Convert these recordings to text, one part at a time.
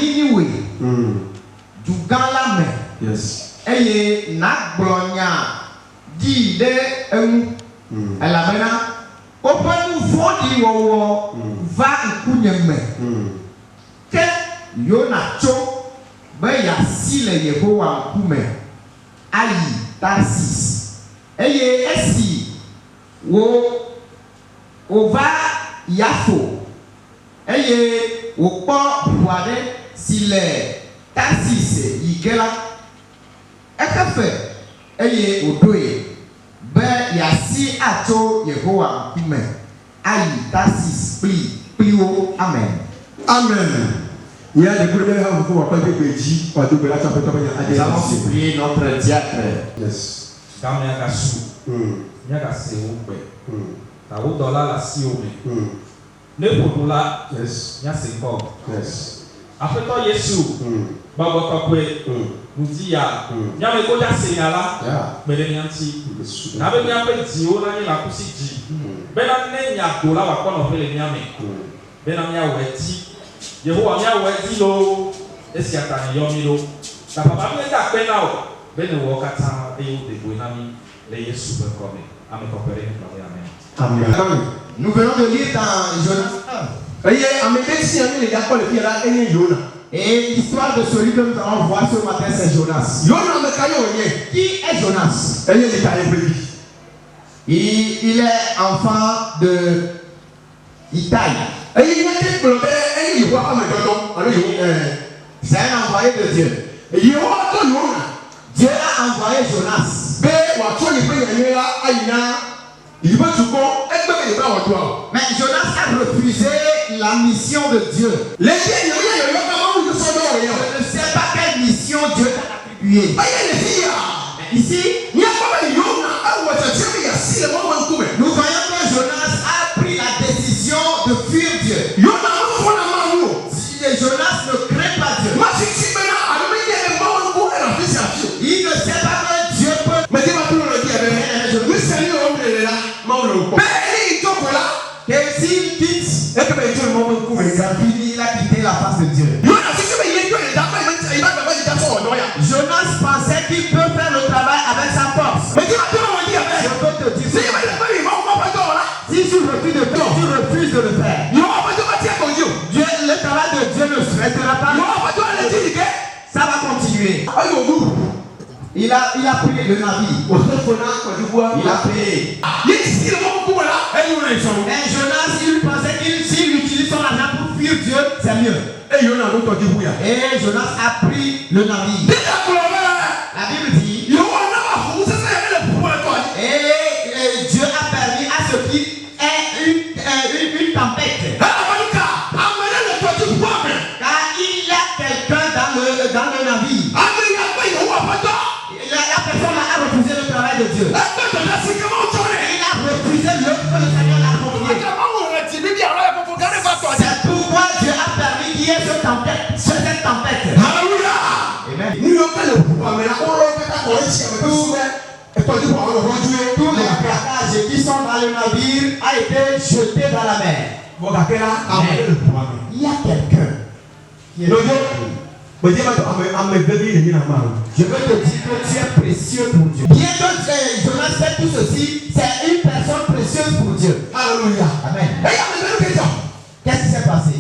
Niniwe. Du gars la main. Yes. Et na gloria dit de elle a maintenant au point où faut dire va ikunyeme que Yonacho ben ya si le Yehowa kume ayi Tarsis et esi wo va Yafo et wo po boire si le Tarsis yigela Ekafe eye odoye be yasi ato Yehowa kume ayi Tarsis pliwo amen. Amen. Il y a des problèmes à vous voir pas de béji, pas de bela tapé tapé. Nous allons supplier notre diacre. Yes. Kamia kasu. Nyaka se ope. Ta wo dollar la si ome. Ne podula. Yes. Nya se ko. Yes. Afeto Yesu. Baba kakwe. Mudia. Nya me ko ja se yala. Mele nyanti. Na be nya pe di o na ni la kusi di. Be na ne nya dola wa ko no pele nya me. Be na nya weti. Yehowa nya weti lo. Esi atani yomi lo. Ta papa me da pe na o. Be ne wo kata e o de bo na mi le Yesu be ko me. Amen ko pere ni amen. Amen. Nous venons de lire dans Jonas 1. Et l'histoire de celui que nous allons voir ce matin, c'est Jonas. Qui est Jonas? Il est enfant de Itaï. C'est un envoyé de Dieu. Dieu a envoyé Jonas. Mais Jonas a refusé la mission de Dieu. Je ne sais pas quelle mission Dieu t'a attribuée. Ici, nous voyons que Jonas a pris la décision de fuir Dieu. Jonas ne craint pas Dieu. Il ne sait pas que Dieu peut. Et s'il quitte, il a quitté la face de Dieu. Jonas pensait qu'il peut faire le travail avec sa force. Je peux te dire, si tu refuses de faire, tu refuses de le faire. Dieu, le travail de Dieu ne s'arrêtera pas. Ça va continuer. Il a pris le navire. Il a payé. Et Jonas, il pensait qu'il s'il utilise son argent pour fuir Dieu, c'est mieux. Et Jonas a pris le navire. La Bible dit, et Dieu a permis à ce qu'il ait une tempête. Car il y a quelqu'un dans le navire. La personne a refusé le travail de Dieu. Il a refusé l'œuvre que le Seigneur l'a confiée. C'est pourquoi Dieu a permis qu'il y ait cette tempête. Alléluia. Amen. Tous les bagages qui sont dans le navire ont été jetés dans la mer. Il y a quelqu'un qui est je veux te dire que tu es précieux pour Dieu. Bien que Jonas fait tout ceci, c'est une personne précieuse pour Dieu. Alléluia. Amen. Qu'est-ce qui s'est passé?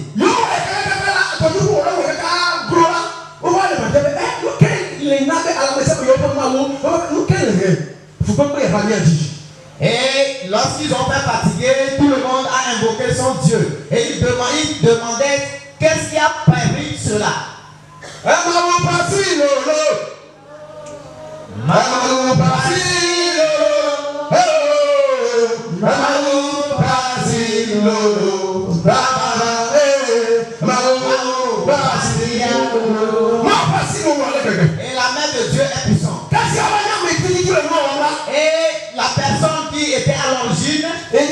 Et lorsqu'ils ont fait fatiguer, tout le monde a invoqué son Dieu. Et ils demandaient qu'est-ce qui a permis cela. Et la main de Dieu est puissante. Et la personne qui était à l'origine, c'est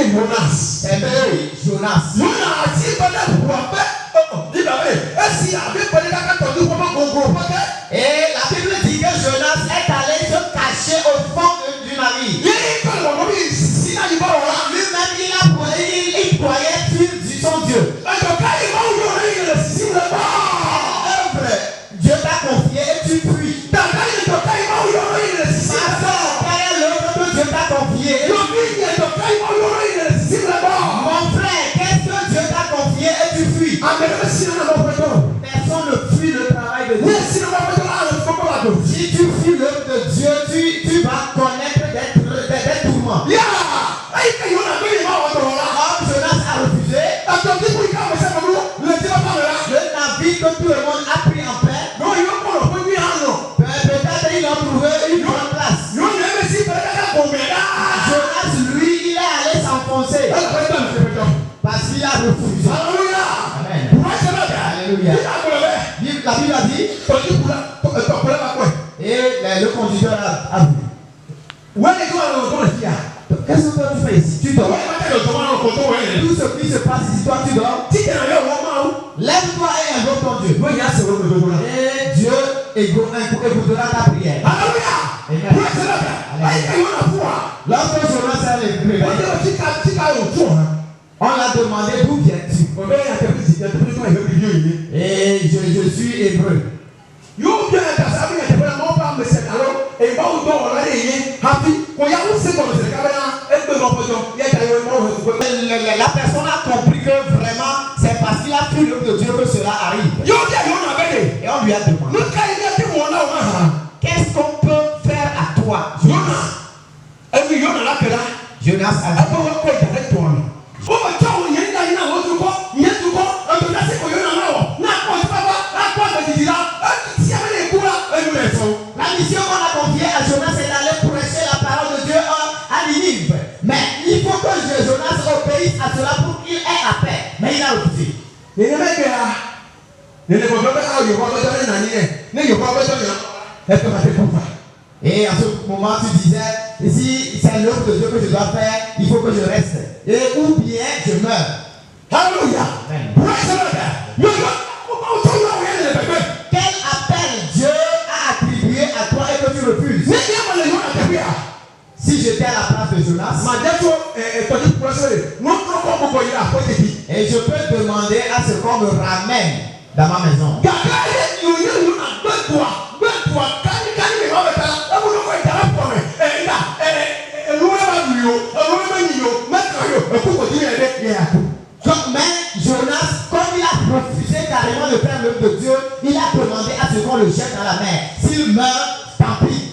Jonas. Et la Bible dit que Jonas est allé se cacher au fond du navire. Lui-même, il croyait sur son Dieu. La Bible a dit. Et le conducteur a vu. Qu'est-ce que tu fais ici? Tu dors. Tout ce qui se passe ici, toi tu dors. Lève-toi et invoque ton Dieu. Et Dieu écoutera ta prière. Alléluia. Lorsque Jonas s'est réveillé, on l'a demandé d'où viens-tu? Et je suis hébreu. La personne a compris que vraiment c'est parce qu'il a pris l'œuvre de Dieu que cela arrive. Et on lui a demandé qu'est-ce qu'on peut faire à toi, Jonas? Jonas a dit la mission qu'on a confiée à Jonas c'est d'aller prêcher la parole de Dieu à Ninive. Mais il faut que Jonas obéisse à cela pour qu'il ait la paix. Mais il a refusé. Et à ce moment tu disais, si c'est l'œuvre de Dieu que je dois faire, il faut que je reste. Et ou bien je meurs. Alléluia. Quel appel Dieu a attribué à toi et que tu refuses? Si j'étais à la place de Jonas, et je peux demander à ce qu'on me ramène dans ma maison. Mais Jonas, comme il a refusé carrément de faire l'œuvre de Dieu, il a demandé à ce qu'on le jette dans la mer. S'il meurt, tant pis.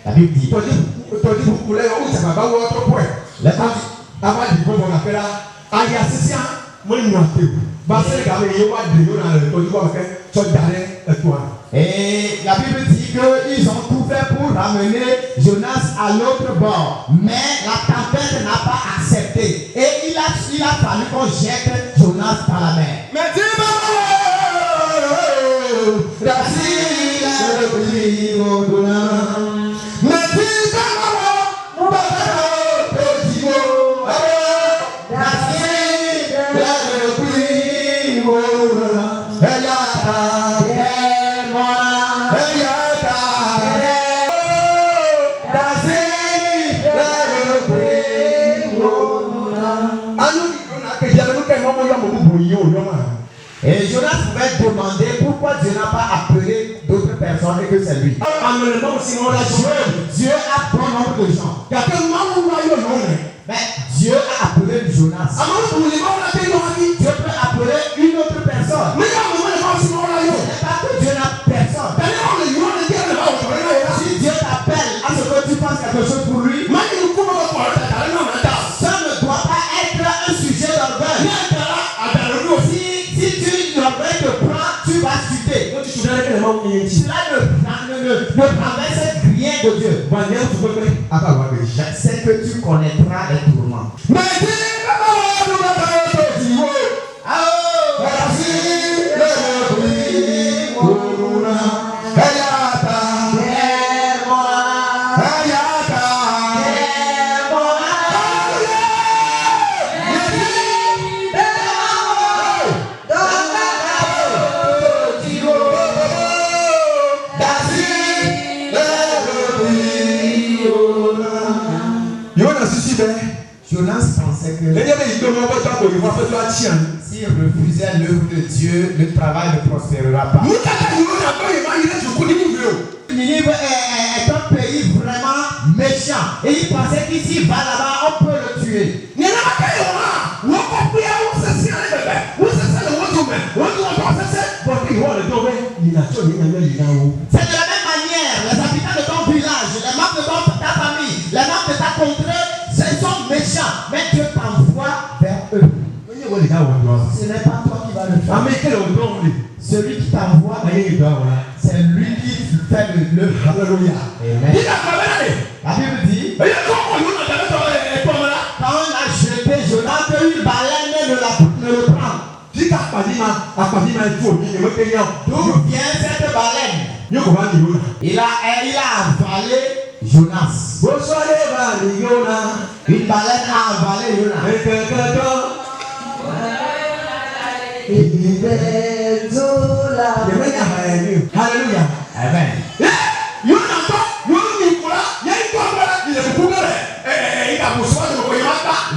La Bible dit. Et la Bible dit qu'ils ont tout fait pour ramener Jonas à l'autre bord. Mais la tempête n'a pas accepté. Et il a fallu qu'on jette Jonas dans la mer. Et Jonas pouvait demander pourquoi Dieu n'a pas appelé d'autres personnes et que c'est lui. Dieu a bon nombre de gens. Mais Dieu a appelé Jonas. Dieu peut appeler une autre personne. Ce n'est pas que Dieu n'a personne. Si Dieu t'appelle à ce que tu fasses quelque chose pour lui, ça ne doit pas être un sujet d'orgueil. Si tu l'orgueil te prend, tu vas chuter. Cela ne traverse rien de Dieu. C'est que tu connaîtras les tourments. Jonas pensait que s'il refusait l'œuvre de Dieu, le travail ne prospérera pas. Ninive est un pays vraiment méchant. Et il pensait qu'ici va là-bas, on peut le tuer. C'est de la même manière, les habitants de ton village, les membres de ta famille, les membres de ta contrée, ils sont méchants, mais Dieu t'envoie vers eux. Ce n'est pas toi qui vas le faire. Celui qui t'envoie, c'est lui qui fait le Alléluia. Amen. La Bible dit, quand on a jeté Jonas, une baleine ne le prend. D'où vient cette baleine? Il a avalé Jonas. Une baleine a avalé Jonas. Alléluia. Amen.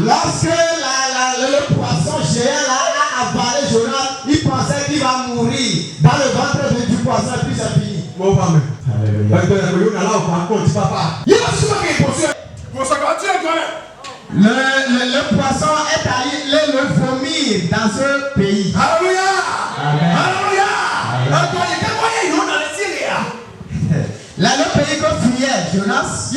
Lorsque le poisson géant là a avalé Jonas, il pensait qu'il va mourir dans le ventre du poisson et puis c'est fini. Le poisson est allé le vomir dans ce pays. Alléluia. Amen. Alléluia. Là, le pays que fuyait Jonas,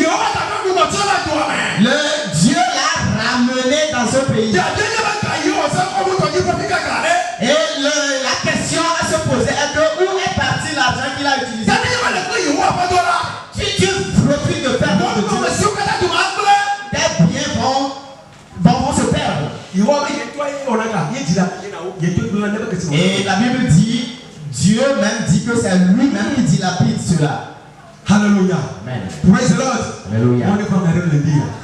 le Dieu l'a ramené dans ce pays. Et la question à se poser est que où est parti l'argent qu'il a utilisé? Si tu profites de faire de Dieu, tes biens vont se perdre. Et la Bible dit, Dieu même dit que c'est lui-même qui dilapide cela. Alléluia. Amen. Praise the Lord. Alléluia.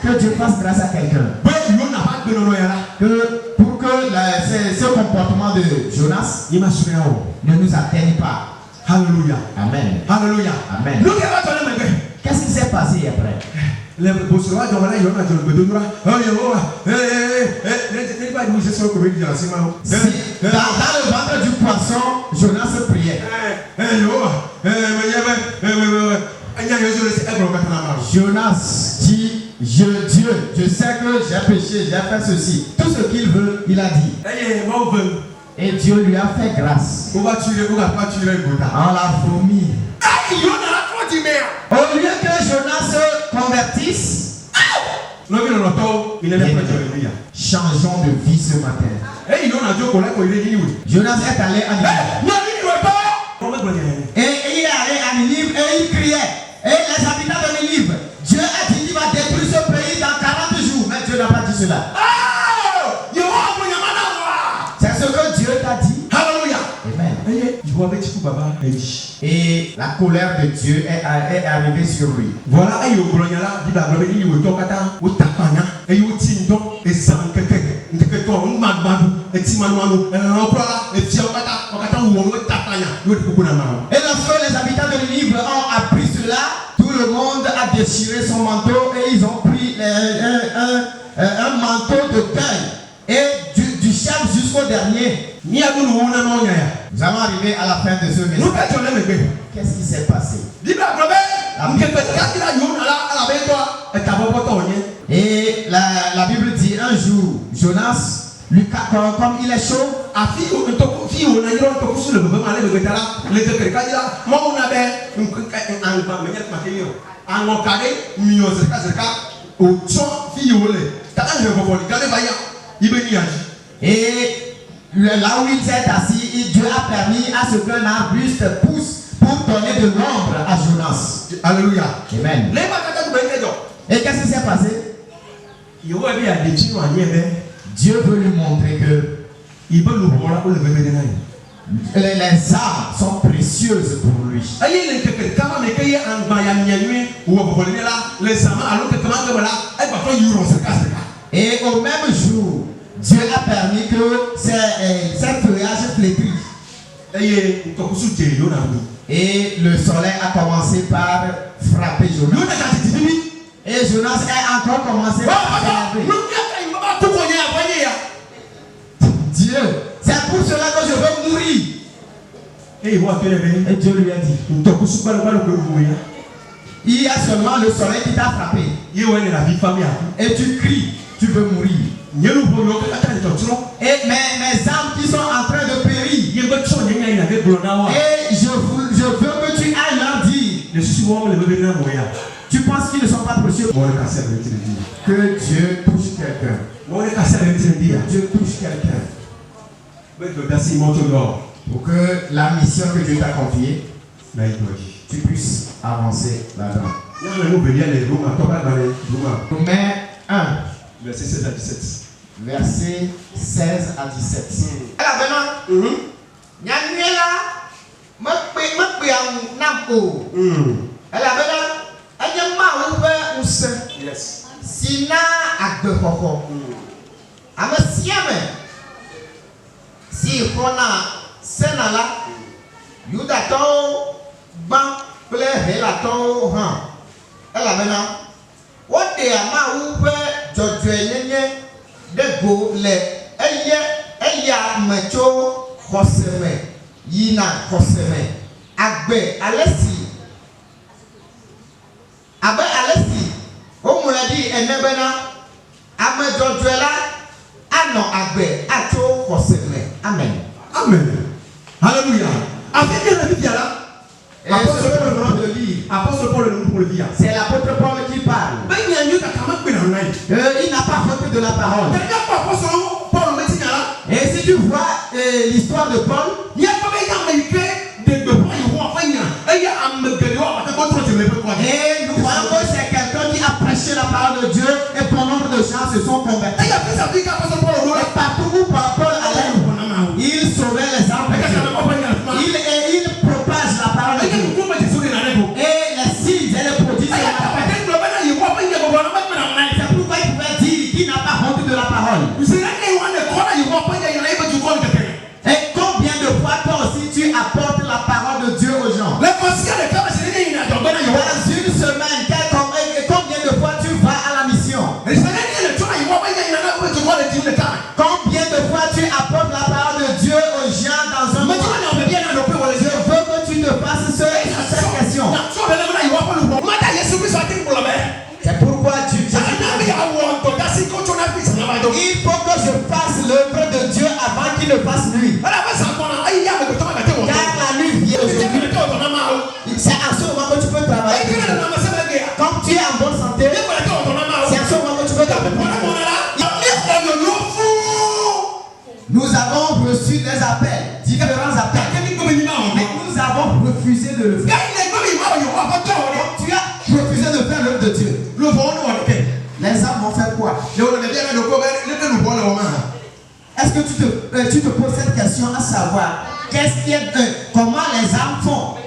Que Dieu fasse grâce à quelqu'un. Pour que ce comportement de Jonas ne nous atteigne pas. Alléluia. Amen. Alléluia. Amen. Qu'est-ce qui s'est passé après? Dans le ventre du poisson, Jonas priait. Jonas dit, Dieu, je sais que j'ai péché, j'ai fait ceci. Tout ce qu'il veut, il a dit. Et Dieu lui a fait grâce. On l'a vomi. Au lieu que Jonas se convertisse, changeons de vie ce matin. Jonas est allé à Ninive. Et il est allé à Ninive et il criait. Et les habitants de Ninive, Dieu a dit qu'il va détruire ce pays dans 40 jours. Mais Dieu n'a pas dit cela. C'est ce que Dieu t'a dit. Alléluia. Amen. Et la colère de Dieu est arrivée sur lui. Voilà. Et lorsque les habitants de Ninive ont appris cela, tout le monde a déchiré son manteau et ils ont pris un manteau de deuil. Et du chef jusqu'au dernier. Nous allons arriver à la fin de ce message. Qu'est-ce qui s'est passé? Et la Bible dit un jour, Jonas, comme il est chaud, et là où il s'est assis, Dieu a permis à ce qu'un arbuste pousse pour donner de l'ombre à Jonas. Alléluia. Amen. Et qu'est-ce qui s'est passé? Dieu veut lui montrer que les armes sont précieuses pour lui. Et au même jour, Dieu a permis que ces feuillages flétrissent. Et le soleil a commencé par frapper Jonas. Et Jonas a encore commencé par frapper. Dieu, c'est pour cela que je veux mourir. Et Dieu lui a dit, il y a seulement le soleil qui t'a frappé. Et tu cries, tu veux mourir. Et mes âmes qui sont en train de périr. Et je veux que tu ailles leur dire. Tu penses qu'ils ne sont pas précieux? Que Dieu touche quelqu'un. Que Dieu touche quelqu'un. Pour que la mission que Dieu t'a confiée, tu puisses avancer là-dedans. Romains 1. Verset 16 à 17. Verset 16 à 17. Alors maintenant, Nyanyela, me nampo. Elle avait là, elle y a ma ouvert ou se. Yes. Sina agbe koko. Amesiame. Si kona senala, yudato ban ple helato han. Elle avait là. What they are ma ouvert jodwenye de go le eya mecho koseme yina koseme agbe alesi abe alesi o muladi enebena amejodwela ano agbe acho koseme amen Amen. Alléluia. Avec qui on a dit là? Apôtre Paul nous le dit. C'est l'apôtre Paul qui parle. Il n'a pas faute de la parole. Et si tu vois l'histoire de Paul, et nous voyons que c'est quelqu'un qui a prêché la parole de Dieu et bon nombre de gens se sont convertis. Et partout où Paul allait, il sauvait les âmes. Il propage la parole de Dieu. Et les signes et les prodiges. C'est pourquoi il pouvait dire qu'il n'a pas honte de la parole. Et combien de fois toi aussi tu apportes la parole de Dieu aux gens? Dans une semaine, combien de fois tu vas à la mission? Combien de fois tu apportes la parole de Dieu aux gens dans un mois? Je veux que tu te fasses cette question. C'est pourquoi il faut que je fasse l'œuvre de Dieu avant qu'il ne fasse nuit. Car la nuit vient aujourd'hui. C'est à ce moment que tu peux travailler. Quand tu es en bonne santé, c'est à ce moment que tu peux travailler. Nous avons reçu des appels, différents appels. Mais nous avons refusé de le faire. Tu as refusé de faire l'œuvre de Dieu. Les âmes vont faire quoi? Est-ce que tu te poses cette question à savoir comment les âmes font?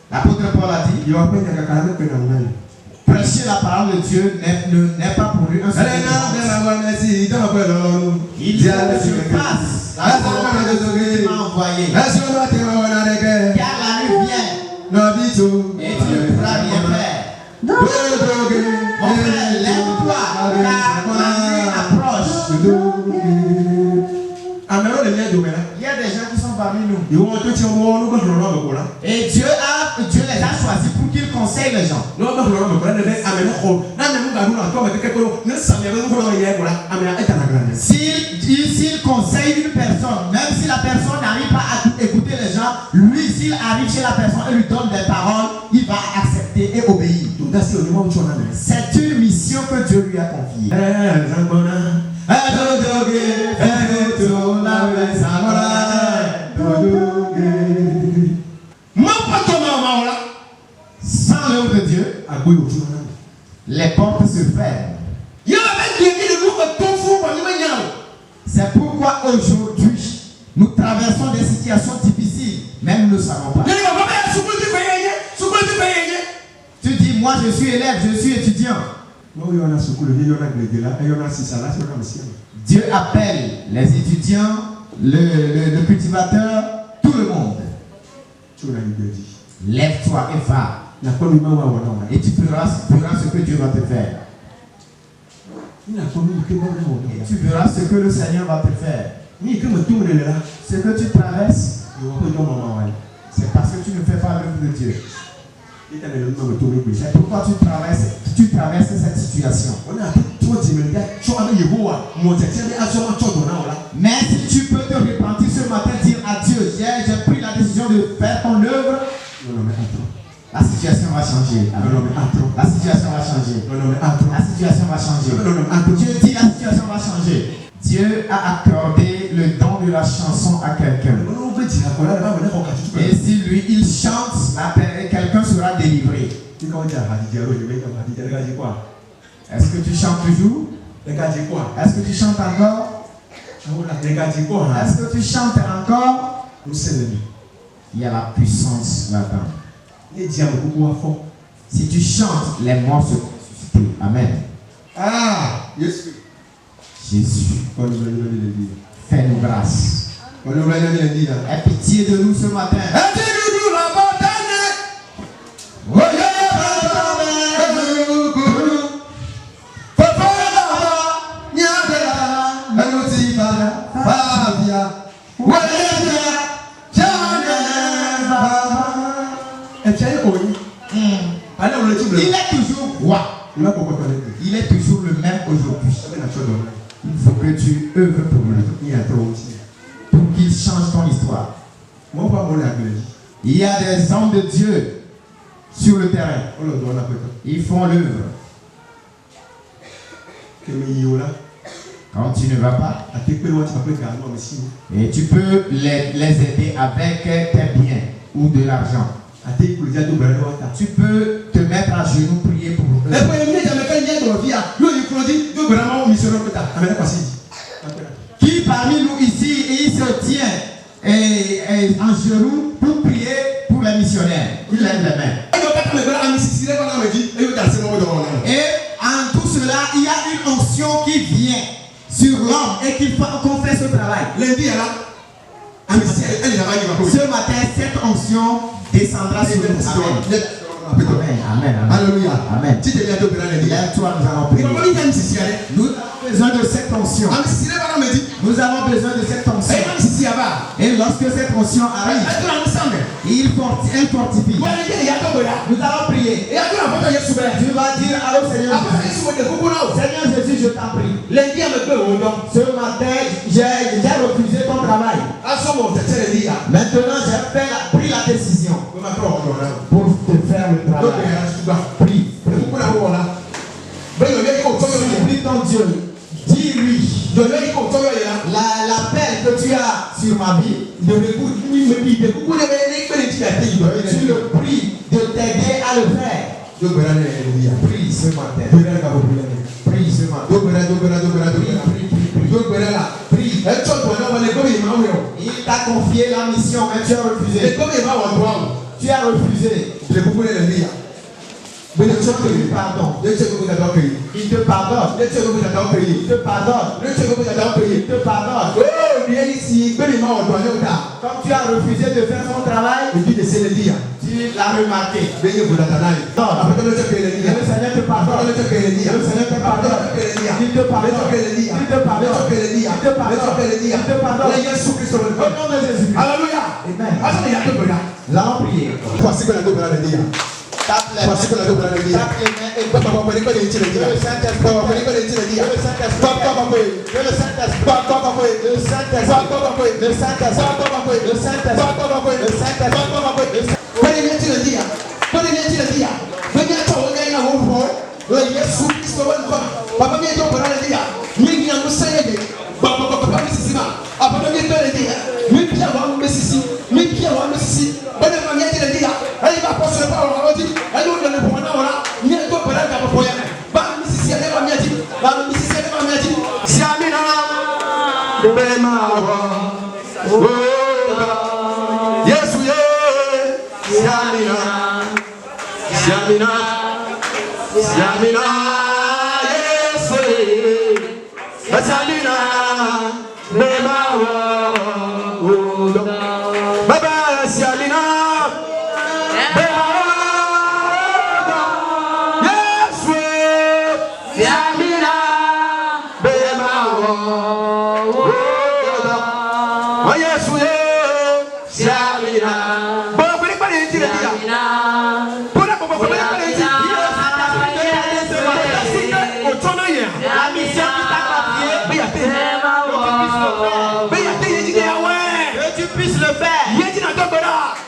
L'apôtre Paul a dit, prêcher la parole de Dieu n'est pas pour lui un seul. Il faut que je fasse la parole de Dieu qui m'a envoyé. Car la nuit vient et tu ne pourras rien faire. Mon frère, lève-toi car la nuit approche. Il y a des gens qui sont parmi nous. Et Dieu les a choisis pour qu'ils conseillent les gens. S'il conseille une personne, même si la personne n'arrive pas à écouter les gens, lui, s'il arrive chez la personne et lui donne des paroles, il va accepter et obéir. C'est une mission que Dieu lui a confiée. Sans l'œuvre de Dieu, les portes se ferment. C'est pourquoi aujourd'hui, nous traversons des situations difficiles, même nous ne savons pas. Tu dis, moi je suis élève, je suis étudiant. Dieu appelle les étudiants, le cultivateur, tout le monde. Lève-toi et va. Et tu feras ce que Dieu va te faire. Et tu verras ce que le Seigneur va te faire. Ce que tu traverses, c'est parce que tu ne fais pas l'œuvre de Dieu. C'est pourquoi tu traverses cette situation. Mais si tu peux te repentir ce matin, dire à Dieu, j'ai pris la décision de faire ton œuvre, la situation va changer. La situation va changer. La situation va changer. Dieu dit la situation va changer. Dieu a accordé le don de la chanson à quelqu'un. Et si lui, il chante, quelqu'un sera délivré. Est-ce que tu chantes toujours? Est-ce que tu chantes encore? Est-ce que tu chantes encore? Il y a la puissance là-dedans. Si tu chantes, les morts se ressuscitent. Amen. Ah, Jésus. Jésus, fais-nous grâce. Aie pitié de nous ce matin. Il est toujours roi. Il est toujours le même aujourd'hui. Il faut que tu œuvres pour lui. Pour qu'il change ton histoire. Il y a des hommes de Dieu sur le terrain. Ils font l'œuvre. Quand tu ne vas pas, et tu peux les aider avec tes biens ou de l'argent. Tu peux te mettre à genoux, prier pour eux. Qui parmi nous ici, il se tient en genoux pour prier pour les missionnaires? Il lève les mains. Et en tout cela, il y a une onction qui vient sur l'homme et qu'on fait ce travail. Ce matin, cette onction descendra sur nous. Amen. Amen. Alléluia. Amen. Lève-toi, nous allons prier. Nous avons besoin de cette onction. Nous avons besoin de cette onction. Et lorsque cette onction arrive, elle fortifie. Nous allons prier. Tu vas dire allô Seigneur Jésus. Seigneur Jésus, je t'en prie. Ce matin, j'ai refusé ton travail. Maintenant, j'ai pris la décision pour te faire le travail. Prie. Prie ton Dieu. Dis-lui l'appel que tu as sur ma vie. Tu le pries de t'aider à le faire. Prie ce matin. Prie ce matin. Prie. Il t'a confié la mission, mais tu as refusé. Tu as refusé. Il te pardonne. Il te pardonne. Il te pardonne. Il te pardonne. Comme tu as refusé de faire son travail, tu l'as remarqué. Le Seigneur te pardonne. Le Seigneur te pardonne. Il te pardonne. Il te pardonne. Il te pardonne. Il te pardonne. Au nom de Jésus. Alléluia. Amen. Là on prie. Tape les mains et que le Saint-Esprit,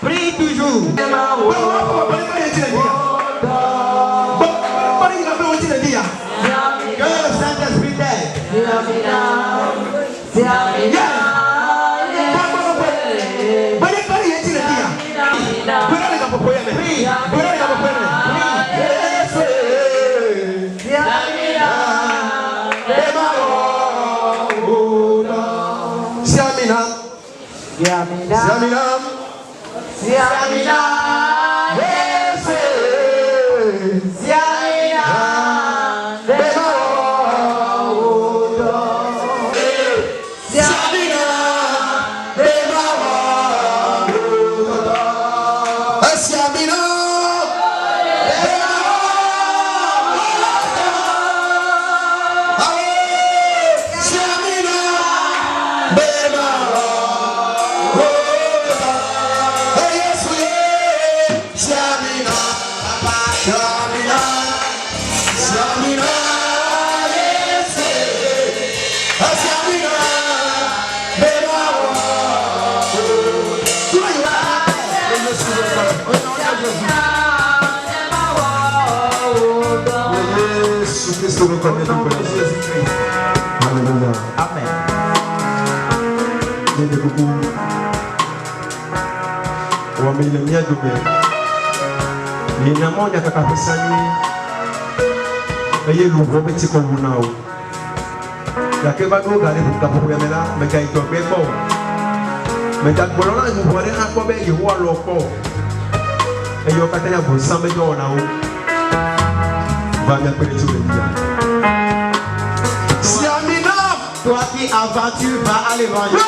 prie toujours. Que le Saint-Esprit t'aide. Amen. Wameilemia dume ninamonya kakapesani eye lugo beti ko wunao ya ke ba go gale bu kapo yamela me kai to be ko me ta bolona ju bore ha ko be ye wo lo ko eyo katanya bo sambe do na o va me pele tu le dia. Toi qui as vaincu, va à l'évangile.